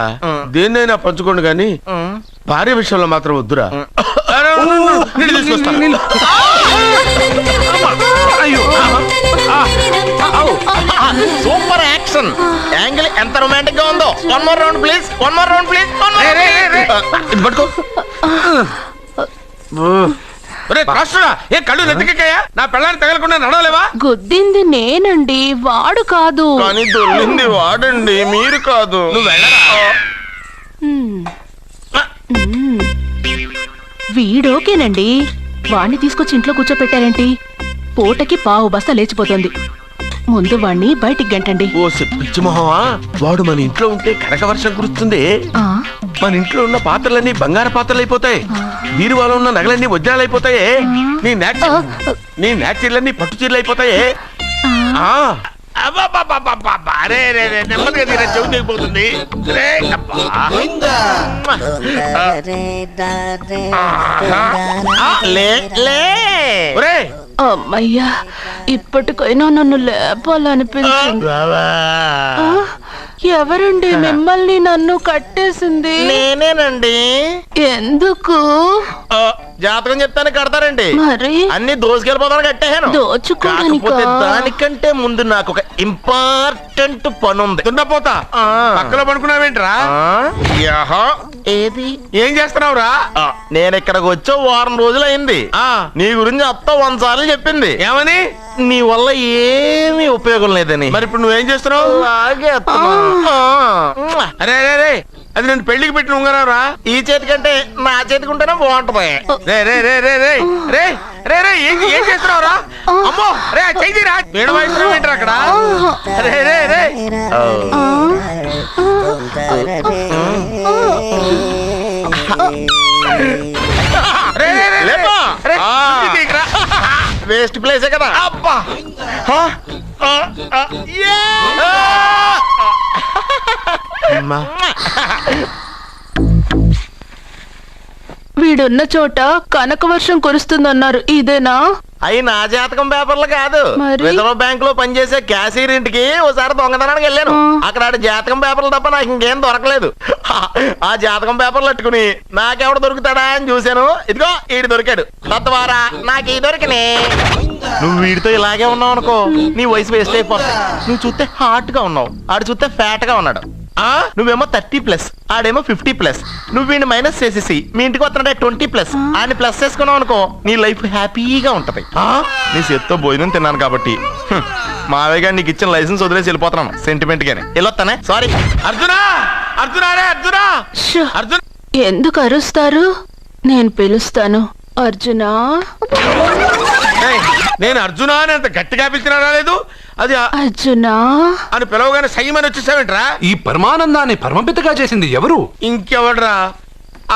S5: దేన్నైనా పంచుకోండి గాని భార్య విషయంలో మాత్రం వద్దురా.
S8: సూపర్ యాక్షన్ యాంగిల్ ఎంత రొమాంటిక్ గా ఉందో. 1 more round please. 1 more round please.
S5: ఇది పట్టుకో. ఏ కళ్ళు నెత్తికెక్కాయా? నా పెళ్ళాన్ని తగలకుండా నడవలేవా?
S4: గుద్దింది నేనండి, వాడు కాదు.
S8: కానీ దొల్లింది వాడండి, మీరు కాదు.
S5: నువ్వు వెళ్ళరా.
S4: వీడోకేనండి, వాణ్ణి తీసుకొచ్చి ఇంట్లో కూర్చోపెట్టారేంటి? పూటకి పావు బస్తా లేచిపోతుంది. ముందు వాణ్ణి బయటికి గంటండి.
S8: ఓ పిచ్చి మొహమా, వాడు మన ఇంట్లో ఉంటే కనక వర్షం కురుస్తుంది.
S4: ఆ,
S8: మన ఇంట్లో ఉన్న పాత్రలన్నీ బంగారు పాత్రలు అయిపోతాయి, బీరువాలో ఉన్న నగలన్నీ వజ్రాలు అయిపోతాయి, నీ నాచీర్లన్నీ పట్టు చీరలు అయిపోతాయి. నెమ్మదిగా తీరా, చెవి దిగిపోతుంది.
S4: అమ్మయ్యా, ఇప్పటికైనా నన్ను లేపాలనిపించింది. ఎవరండి మిమ్మల్ని నన్ను కట్టేసింది?
S8: నేనేనండి.
S4: ఎందుకు?
S8: జాతకం చెప్తాను కడతారండి.
S4: మరి
S8: అన్ని దోసుకెళ్ళిపోతాను కట్టేహాను. కాకపోతే దానికంటే ముందు నాకు ఒక ఇంపార్టెంట్ పని ఉంది.
S5: దున్నపోతా పక్కలో పడుకున్నావేంట్రా?
S8: ఏది
S5: ఏం చేస్తున్నావురా?
S8: నేను ఇక్కడికి వచ్చే వారం రోజులు అయింది. నీ గురించి అత్త 100 సార్లు చెప్పింది.
S5: ఏమని?
S8: నీ వల్ల ఏమీ ఉపయోగం లేదని.
S5: మరి ఇప్పుడు నువ్వేం చేస్తున్నావు?
S8: అలాగే
S5: అరే అరే రే, అది నేను పెళ్లికి పెట్టిన ఉంగరారా?
S8: ఈ చేతి కంటే నా చేతికి ఉంటేనే బాగుంటది.
S5: రే రే రే రే రే రే రే రే ఏం చేస్తున్నావురా? అమ్మో రే, చేయిరా. వేణు వయసు ఏంట్రా అక్కడ? రే రే రే
S8: వేస్ట్ ప్లేసే కదా.
S5: అబ్బా
S4: వీడున్న చోట కనక వర్షం కురుస్తుందన్నారు, ఇదేనా?
S8: అయి నా జాతకం పేపర్లు కాదు.
S4: మరి?
S8: రిజర్వ్ బ్యాంక్ లో పనిచేసే క్యాషియర్ ఇంటికి ఓసారి దొంగతనానికి వెళ్ళాను. అక్కడ ఆడి జాతకం పేపర్లు తప్ప నాకు ఇంకేం దొరకలేదు. ఆ జాతకం పేపర్లు పట్టుకుని నాకెవడు దొరుకుతాడా అని చూశాను. ఇదిగో ఈడు దొరికాడు. తద్వారా నాకు ఈ దొరికినే. నువ్వు వీడితో ఇలాగే ఉన్నావు అనుకో, నీ వయసు వేస్ట్ అయిపోతుంది. నువ్వు చూస్తే హాట్ గా ఉన్నావు, ఆడు చూస్తే ఫ్యాట్ గా ఉన్నాడు. నువ్వేమో 30+, ఆడేమో 50+. నువ్వు వీడిని మైనస్ చేసేసి మీ ఇంటికి వస్తున్నాడే 20+, ఆయన ప్లస్ చేసుకున్నావు అనుకో, నీ లైఫ్ హ్యాపీగా ఉంటది. నీ చేత్తో భోజనం తిన్నాను కాబట్టి మావయ్య గారు నీకు ఇచ్చిన లైసెన్స్ వదిలేసి వెళ్ళిపోతున్నాను సెంటిమెంట్ గానే. వెళ్ళొస్తానే. సారీ.
S5: అర్జునా, అర్జునా రే అర్జునా, అర్జున్.
S4: ఎందుకు అరుస్తారు? నేను పిలుస్తాను. అర్జునా.
S5: నేను అర్జునా అని అంత గట్టిగా పిలిచినా రాలేదు. అది
S4: అర్జునా
S5: అని పిలవగానే సైమని వచ్చేసావేంట్రా?
S10: ఈ పరమానందాన్ని పరమపితగా చేసింది ఎవరు?
S5: ఇంకెవడ్రా?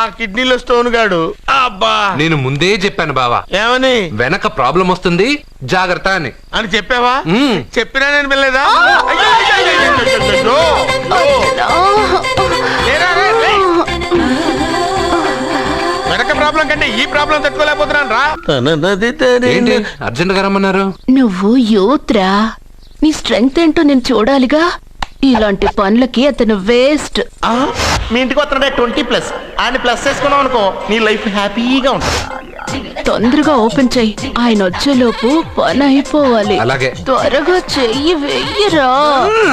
S5: ఆ కిడ్నీలో స్టోన్ గాడు. అబ్బా,
S10: నేను ముందే చెప్పాను బావా,
S5: ఏమని?
S10: వెనక ప్రాబ్లం వస్తుంది, జాగ్రత్త అని.
S5: అని చెప్పావా? చెప్పినా నేను వెళ్ళలేదా? వెనక ప్రాబ్లం కంటే ఈ ప్రాబ్లం తట్టుకోలేకపోతున్నాను రా.
S10: ఏంటి అర్జెంట్ గా రమ్మన్నారు?
S4: నువ్వు యూత్రా, నీ స్ట్రెంగ్త్ ఏంటో నేను చూడాలిగా. ఇలాంటి పనులకి అతను వేస్ట్.
S8: మీ ఇంటికి వస్తున్నాడే 20+, ఆయన ప్లస్ చేసుకున్నావు అనుకో, నీ లైఫ్ హ్యాపీగా ఉంటుంది.
S4: తొందరగా ఓపెన్ చెయ్యి, ఆయన వచ్చేలోపు పని అయిపోవాలి.
S10: అలాగే.
S4: త్వరగా చెయ్యి వెయ్యరా.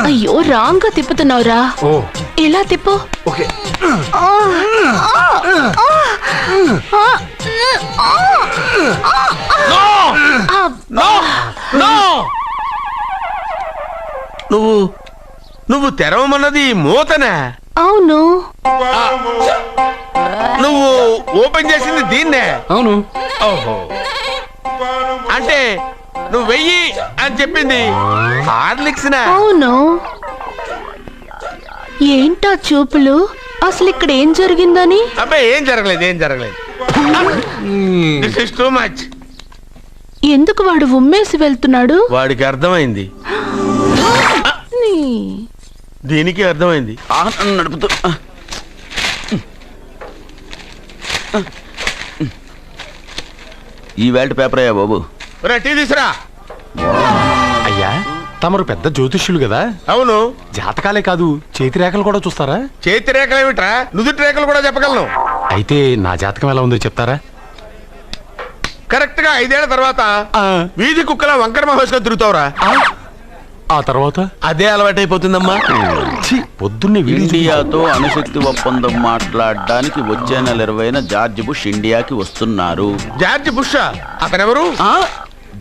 S4: అయ్యో రాంగ్ గా తిప్పుతున్నావురా.
S10: ఓ,
S4: ఇలా తిప్పు.
S10: ఓకే.
S5: నువ్వు తెరవమన్నది మూతనే.
S4: అవును.
S5: నువ్వు ఓపెన్ చేసింది దీన్నే.
S10: అవును.
S5: ఓహో, అంటే నువ్వు వెయ్యి అని చెప్పింది హార్లిక్స్.
S4: అవును. ఏంటా చూపులు? అసలు ఇక్కడ ఏం జరిగిందని?
S5: అబ్బాయి ఏం జరగలేదు, ఏం జరగలేదు. This is too much.
S4: ఎందుకు వాడు ఉమ్మేసి వెళ్తున్నాడు?
S5: వాడికి అర్థమైంది, దీనికి అర్థమైంది.
S6: నడుపుతూ ఈ వేల్ట్ పేపర్ అయ్యా బాబు.
S5: టీ తీసురా.
S11: అయ్యా, తమరు పెద్ద జ్యోతిష్యులు కదా?
S5: అవును.
S11: జాతకాలే కాదు, చేతి రేఖలు కూడా చూస్తారా?
S5: చేతి రేఖలు ఏమిట్రా, నుదుటి రేఖలు కూడా చెప్పగలను.
S11: అయితే నా జాతకం ఎలా ఉందో చెప్తారా?
S5: కరెక్ట్ గా 5 ఏళ్ల తర్వాత వీధి కుక్కల వంకర మహేష్గా తిరుగుతావురా.
S11: ఆ తర్వాత
S5: అదే అలవాటైపోతుందమ్మా.
S11: పొద్దున్నే
S6: ఇండియాతో అణుశక్తి ఒప్పందం మాట్లాడడానికి వచ్చే నెల 20న జార్జ్ బుష్ ఇండియాకి వస్తున్నారు.
S5: జార్జ్ బుష్ అతనెవరు?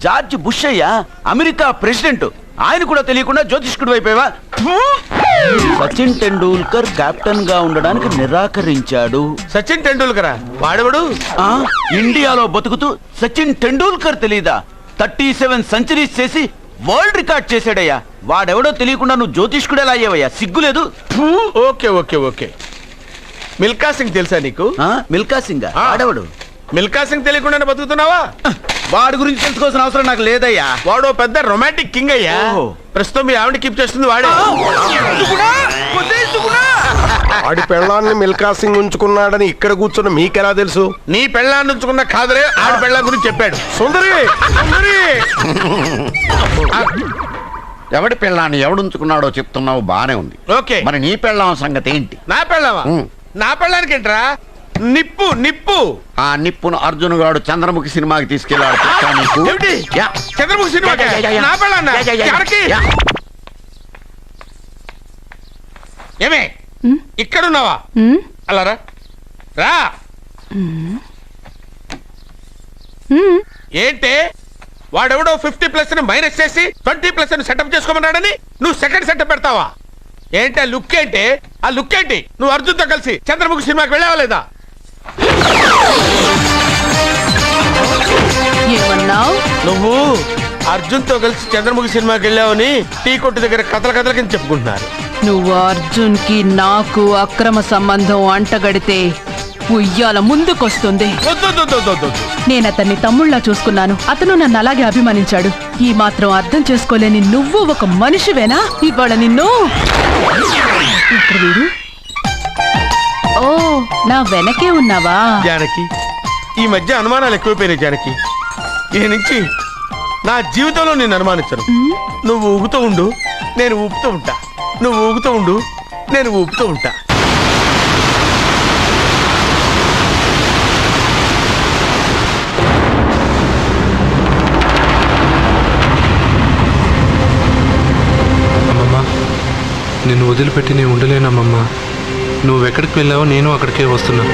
S6: జార్జ్ బుష్ అయ్యా, అమెరికా ప్రెసిడెంట్. ఆయన కూడా తెలియకుండా జ్యోతిష్కుడు అయిపోయావా? సచిన్ టెండూల్కర్ కెప్టెన్ గా ఉండడానికి నిరాకరించాడు.
S5: సచిన్ టెండూల్కరా? వాడెవడు?
S6: ఇండియాలో బతుకుతూ సచిన్ టెండూల్కర్ తెలీదా? 37 సెంచరీస్ చేసి వరల్డ్ రికార్డ్ చేశాడయ్యా. వాడెవడో తెలియకుండా నువ్వు జ్యోతిష్కుడు ఎలా అయ్యావయ్యా? సిగ్గులేదు?
S5: Okay okay okay. Milkha Singh తెలుసా నీకు?
S6: మిల్కా సింగ్ వాడెవడు?
S5: మిల్కా సింగ్ తెలియకుండానే బతుకుతున్నావా?
S6: వాడి గురించి తెలుసుకోవాల్సిన అవసరం నాకు లేదయ్యా.
S5: వాడు పెద్ద రొమాంటిక్ కింగ్ అయ్యా. ప్రస్తుతం మీ ఆవిడ కీప్ చేస్తుంది వాడే.
S12: వాడి పెళ్ళాన్ని మిల్కా సింగ్ ఉంచుకున్నాడని ఇక్కడ కూర్చున్న మీకెలా తెలుసు?
S5: నీ పెళ్ళాన్ని ఉంచుకున్న కాదురే, ఆడి పెళ్ళాం గురించి చెప్పాడు. సుందరి సుందరి.
S6: ఎవడి పెళ్ళాన్ని ఎవడుంచుకున్నాడో చెప్తున్నావు, బానే ఉంది.
S5: ఓకే,
S6: మరి నీ పెళ్ళాం సంగతి ఏంటి?
S5: నా పెళ్ళావా? నా పెళ్ళానికి ఏంట్రా? నిప్పు నిప్పు.
S6: ఆ నిప్పును అర్జున్ గాడు చంద్రముఖి సినిమాకి తీసుకెళ్ళాడు.
S5: చంద్రముఖి సినిమా నా పెళ్ళాన్నా? ఏమే ఇక్కడున్నావా? అలా రా రా. ఏంటి వాడెవడో 50+ మైనస్ చేసి 20+ సెటప్ చేసుకోమన్నాడని నువ్వు సెకండ్ సెటప్ పెడతావా? ఏంటి ఆ లుక్ ఏంటి? ఆ లుక్ ఏంటి? నువ్వు అర్జున్తో కలిసి చంద్రముఖి సినిమాకి వెళ్ళావా లేదా? నువ్వు అర్జున్తో కలిసి చంద్రముఖి సినిమాకి వెళ్ళావని టీ కొట్టు దగ్గర కథల కింద చెప్పుకుంటున్నారు.
S13: నువ్వు అర్జున్ కి నాకు అక్రమ సంబంధం అంటగడితే ఉయ్యాల ముందుకొస్తుంది. నేను అతన్ని తమ్ముళ్లా చూసుకున్నాను. అతను నన్ను అలాగే అభిమానించాడు. ఈ మాత్రం అర్థం చేసుకోలేని నువ్వు ఒక మనిషివేనా? ఇవాళ నిన్ను వీడు. ఓ, నా వెనకే ఉన్నావా?
S5: జానకి, ఈ మధ్య అనుమానాలు ఎక్కువైపోయినాయి జానకి. ఈ నుంచి నా జీవితంలో నేను అనుమానించను. నువ్వు ఊగుతూ ఉండు, నేను ఊపుతూ ఉంటా. నువ్వు ఊగుతూ ఉండు, నేను ఊపుతూ ఉంటా.
S10: అమ్మమ్మా, నిన్ను వదిలిపెట్టి నేను ఉండలేనమ్మమ్మా. నువ్వెక్కడికి వెళ్ళావో నేను అక్కడికే వస్తున్నా.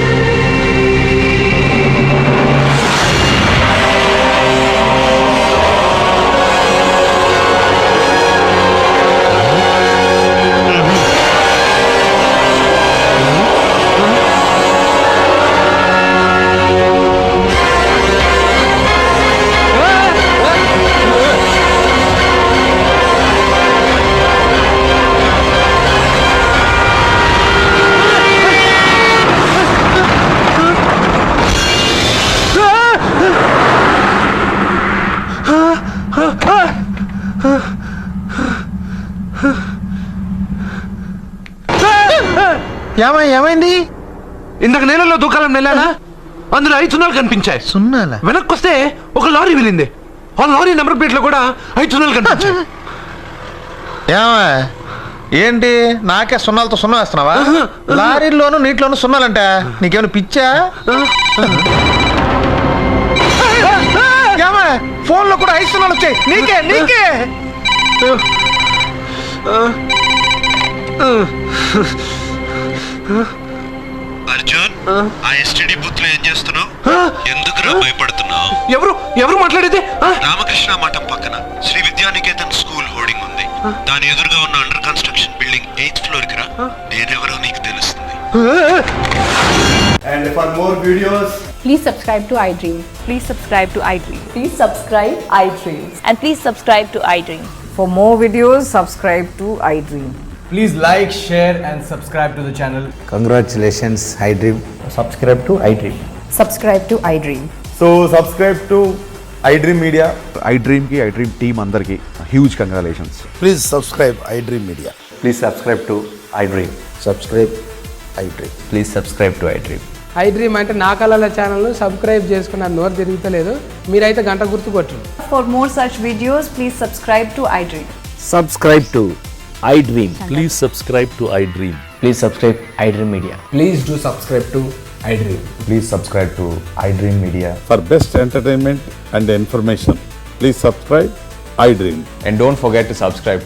S2: ఏమైంది?
S10: ఇందాక నేలలో దూకాలని వెళ్ళానా? అందులో 5 సున్నాలు కనిపించాయి.
S2: సున్నాలా?
S10: వెనక్కి వస్తే ఒక లారీ వెళ్ళింది. ఆ లారీ నెంబర్ ప్లేట్ లో కూడా 5 సున్నాలు కనిపించాయి.
S2: ఏంటి నాకే సున్నాలతో సున్నా వేస్తున్నావా? లారీల్లోనూ నీటిలోనూ సున్నాలంట. నీకేమైనా పిచ్చా? ఫోన్ లో కూడా 5 సున్నాలు వచ్చాయి. నీకే
S14: అర్జున్, ఆ ఎస్టీడీ బూత్ లో ఏం చేస్తున్నావు? ఎందుకు భయపడుతున్నావు?
S10: ఎవరు మాట్లాడేది?
S14: రామకృష్ణ మఠం పక్కన శ్రీ విద్యానికేతన్ స్కూల్ హోర్డింగ్ ఉంది. దాని ఎదురుగా ఉన్న under construction building 8th floor కి రా. నేనెవరో నీకు తెలుస్తుంది.
S15: And for more videos,
S9: Please subscribe to iDream. Please subscribe to iDream.
S1: Please subscribe iDream.
S9: And please subscribe to iDream.
S13: For more videos, subscribe to iDream.
S15: please like, share and subscribe to the channel.
S12: Congratulations, iDream.
S15: Subscribe to iDream.
S9: Subscribe to iDream.
S15: So subscribe to iDream Media.
S12: iDream ki iDream team andarki huge congratulations.
S15: Please subscribe iDream Media.
S12: Please subscribe to iDream.
S15: Subscribe iDream.
S12: Please subscribe to iDream.
S16: iDream అంటే నా కళల ఛానల్ను subscribe చేసుకున్న నోరు తిరుగుతలేదు. మీరైతే గంట గుర్తు కొట్టండి.
S9: For more such videos, please subscribe to iDream.
S12: Subscribe to iDream.
S11: Please subscribe to iDream.
S12: Please subscribe iDream Media.
S15: Please do subscribe to iDream.
S12: Please subscribe to iDream Media.
S11: For best entertainment and information, please subscribe iDream.
S12: And don't forget to subscribe to